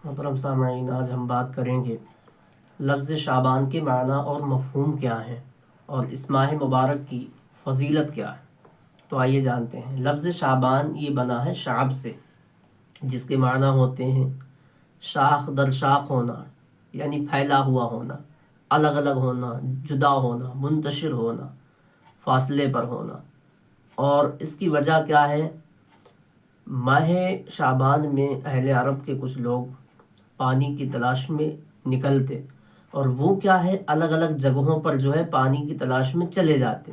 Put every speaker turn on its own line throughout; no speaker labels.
محترم سامعین، آج ہم بات کریں گے لفظ شعبان کے معنی اور مفہوم کیا ہیں اور اس ماہ مبارک کی فضیلت کیا ہے۔ تو آئیے جانتے ہیں۔ لفظ شعبان یہ بنا ہے شعب سے، جس کے معنی ہوتے ہیں شاخ در شاخ ہونا، یعنی پھیلا ہوا ہونا، الگ الگ ہونا، جدا ہونا، منتشر ہونا، فاصلے پر ہونا۔ اور اس کی وجہ کیا ہے؟ ماہ شعبان میں اہل عرب کے کچھ لوگ پانی کی تلاش میں نکلتے، اور وہ کیا ہے، الگ الگ جگہوں پر جو ہے پانی کی تلاش میں چلے جاتے۔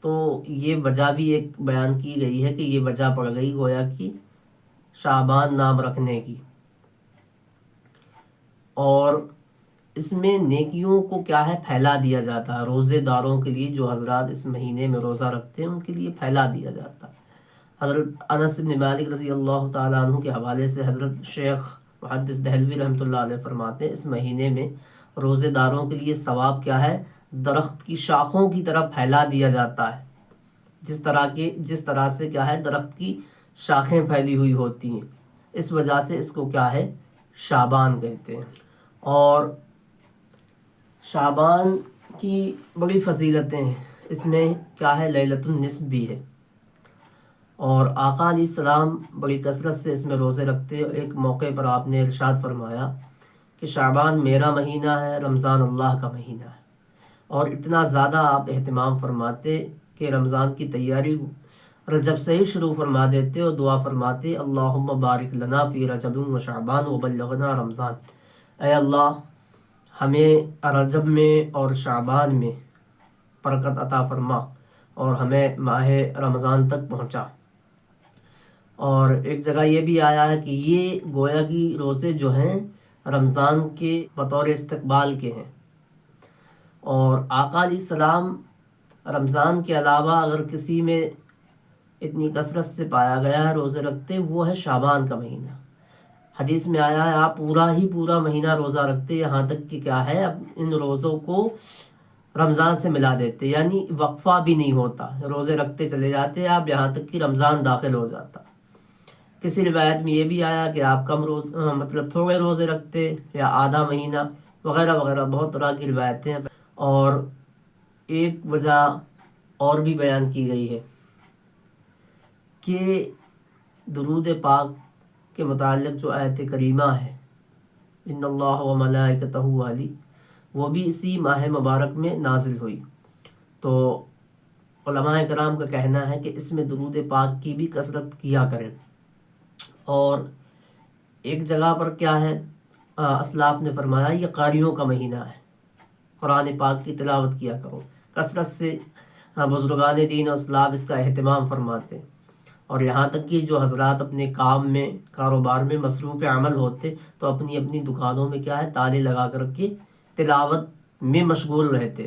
تو یہ وجہ بھی ایک بیان کی گئی ہے کہ یہ وجہ پڑ گئی گویا کہ شعبان نام رکھنے کی۔ اور اس میں نیکیوں کو کیا ہے، پھیلا دیا جاتا ہے۔ روزے داروں کے لیے، جو حضرات اس مہینے میں روزہ رکھتے ہیں، ان کے لیے پھیلا دیا جاتا ہے۔ حضرت انس بن مالک رضی اللہ تعالیٰ عنہ کے حوالے سے حضرت شیخ محدث دہلوی رحمۃ اللہ علیہ فرماتے ہیں، اس مہینے میں روزے داروں کے لیے ثواب کیا ہے، درخت کی شاخوں کی طرف پھیلا دیا جاتا ہے۔ جس طرح سے کیا ہے، درخت کی شاخیں پھیلی ہوئی ہوتی ہیں، اس وجہ سے اس کو کیا ہے، شعبان کہتے ہیں۔ اور شعبان کی بڑی فضیلتیں ہیں۔ اس میں کیا ہے، لیلۃ النصف بھی ہے، اور آقا علیہ السلام بڑی کثرت سے اس میں روزے رکھتے۔ ایک موقع پر آپ نے ارشاد فرمایا کہ شعبان میرا مہینہ ہے، رمضان اللہ کا مہینہ ہے، اور اتنا زیادہ آپ اہتمام فرماتے کہ رمضان کی تیاری رجب سے ہی شروع فرما دیتے اور دعا فرماتے، اللہم بارک لنا فی رجب و شعبان و بلغنا رمضان۔ اے اللہ، ہمیں رجب میں اور شعبان میں برکت عطا فرما اور ہمیں ماہ رمضان تک پہنچا۔ اور ایک جگہ یہ بھی آیا ہے کہ یہ گویا کی روزے جو ہیں رمضان کے بطور استقبال کے ہیں۔ اور آقا علیہ السلام رمضان کے علاوہ اگر کسی میں اتنی کثرت سے پایا گیا ہے روزے رکھتے، وہ ہے شعبان کا مہینہ۔ حدیث میں آیا ہے آپ پورا مہینہ روزہ رکھتے، یہاں تک کہ کیا ہے، اب ان روزوں کو رمضان سے ملا دیتے، یعنی وقفہ بھی نہیں ہوتا، روزے رکھتے چلے جاتے آپ یہاں تک کہ رمضان داخل ہو جاتا۔ کسی روایت میں یہ بھی آیا کہ آپ مطلب تھوڑے روزے رکھتے یا آدھا مہینہ، وغیرہ وغیرہ، بہت طرح کی روایتیں ہیں۔ اور ایک وجہ اور بھی بیان کی گئی ہے کہ درود پاک کے متعلق جو آیت کریمہ ہے، ان اللہ و ملائکتہ والی، وہ بھی اسی ماہ مبارک میں نازل ہوئی۔ تو علماء کرام کا کہنا ہے کہ اس میں درود پاک کی بھی کثرت کیا کریں۔ اور ایک جگہ پر کیا ہے، اسلاف نے فرمایا یہ قاریوں کا مہینہ ہے، قرآن پاک کی تلاوت کیا کرو۔ کثرت سے بزرگان دین و اسلاف اس کا اہتمام فرماتے، اور یہاں تک کہ جو حضرات اپنے کام میں، کاروبار میں مصروف عمل ہوتے تو اپنی اپنی دکانوں میں کیا ہے، تالے لگا کر کے تلاوت میں مشغول رہتے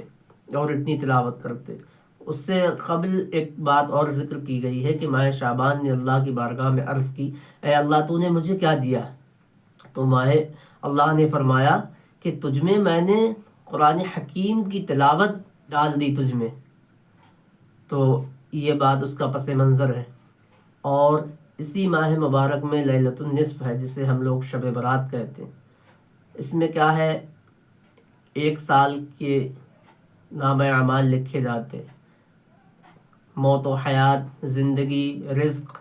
اور اتنی تلاوت کرتے۔ اس سے قبل ایک بات اور ذکر کی گئی ہے کہ ماہ شعبان نے اللہ کی بارگاہ میں عرض کی، اے اللہ تو نے مجھے کیا دیا؟ تو اللہ نے فرمایا کہ تجھ میں نے قرآن حکیم کی تلاوت ڈال دی تجھ میں۔ تو یہ بات اس کا پس منظر ہے۔ اور اسی ماہ مبارک میں لیلۃ النصف ہے، جسے ہم لوگ شب برات کہتے ہیں۔ اس میں کیا ہے، 1 سال کے نامہ اعمال لکھے جاتے، موت و حیات، زندگی، رزق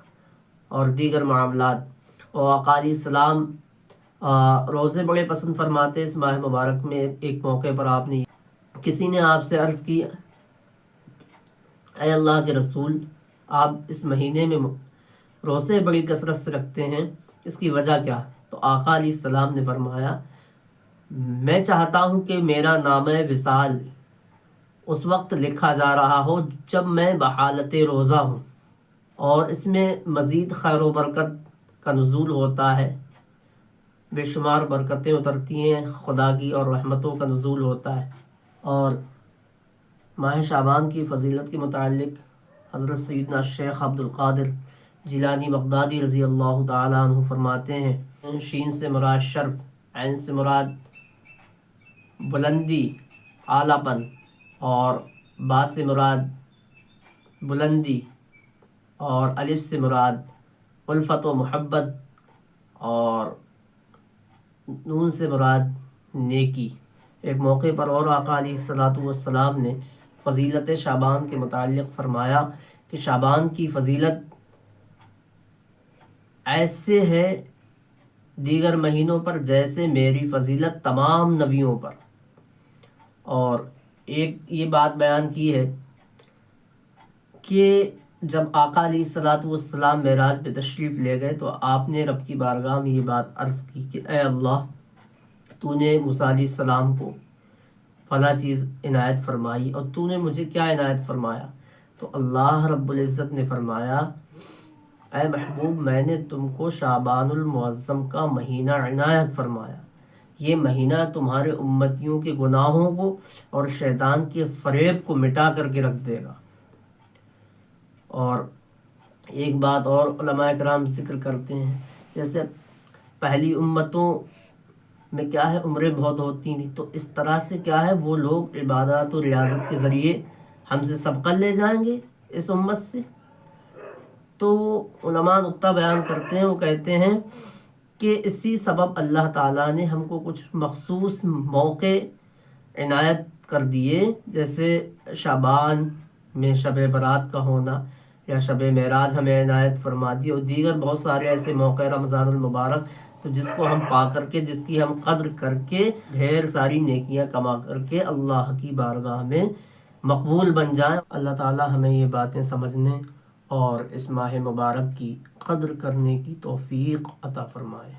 اور دیگر معاملات۔ اور آقا علیہ السلام روزے بڑے پسند فرماتے اس ماہ مبارک میں۔ ایک موقع پر کسی نے آپ سے عرض کی، اے اللہ کے رسول، آپ اس مہینے میں روزے بڑی کثرت سے رکھتے ہیں، اس کی وجہ کیا؟ تو آقا علیہ السلام نے فرمایا، میں چاہتا ہوں کہ میرا نامہ وصال اس وقت لکھا جا رہا ہو جب میں بحالت روزہ ہوں، اور اس میں مزید خیر و برکت کا نزول ہوتا ہے، بے شمار برکتیں اترتی ہیں خدا کی اور رحمتوں کا نزول ہوتا ہے۔ اور ماہ شعبان کی فضیلت کے متعلق حضرت سیدنا شیخ عبد القادر جیلانی بغدادی رضی اللہ تعالیٰ عنہ فرماتے ہیں، شین سے مراد شرف، عین سے مراد بلندی، اعلیٰ پن، اور با سے مراد بلندی، اور الف سے مراد الفت و محبت، اور نون سے مراد نیکی۔ ایک موقع پر اور آقا علیہ الصلوۃ والسلام نے فضیلت شعبان کے متعلق فرمایا کہ شعبان کی فضیلت ایسے ہے دیگر مہینوں پر جیسے میری فضیلت تمام نبیوں پر۔ اور ایک یہ بات بیان کی ہے کہ جب آقا علیہ الصلوۃ والسلام معراج پہ تشریف لے گئے تو آپ نے رب کی بارگاہ میں یہ بات عرض کی کہ اے اللہ، تو نے موسیٰ علیہ السلام کو فلاں چیز عنایت فرمائی اور تو نے مجھے کیا عنایت فرمایا؟ تو اللہ رب العزت نے فرمایا اے محبوب، میں نے تم کو شعبان المعظم کا مہینہ عنایت فرمایا۔ یہ مہینہ تمہارے امتیوں کے گناہوں کو اور شیطان کے فریب کو مٹا کر کے رکھ دے گا۔ اور ایک بات اور علماء کرام ذکر کرتے ہیں، جیسے پہلی امتوں میں کیا ہے عمریں بہت ہوتی تھیں، تو اس طرح سے کیا ہے وہ لوگ عبادات و ریاضت کے ذریعے ہم سے سبقت لے جائیں گے اس امت سے۔ تو علماء نقطہ بیان کرتے ہیں، وہ کہتے ہیں کہ اسی سبب اللہ تعالیٰ نے ہم کو کچھ مخصوص موقع عنایت کر دیے، جیسے شعبان میں شب برات کا ہونا یا شب معراج ہمیں عنایت فرما دی، اور دیگر بہت سارے ایسے موقع رمضان المبارک، تو جس کو ہم پا کر کے، جس کی ہم قدر کر کے ڈھیر ساری نیکیاں کما کر کے اللہ کی بارگاہ میں مقبول بن جائیں۔ اللہ تعالیٰ ہمیں یہ باتیں سمجھنے اور اس ماہ مبارک کی قدر کرنے کی توفیق عطا فرمائے۔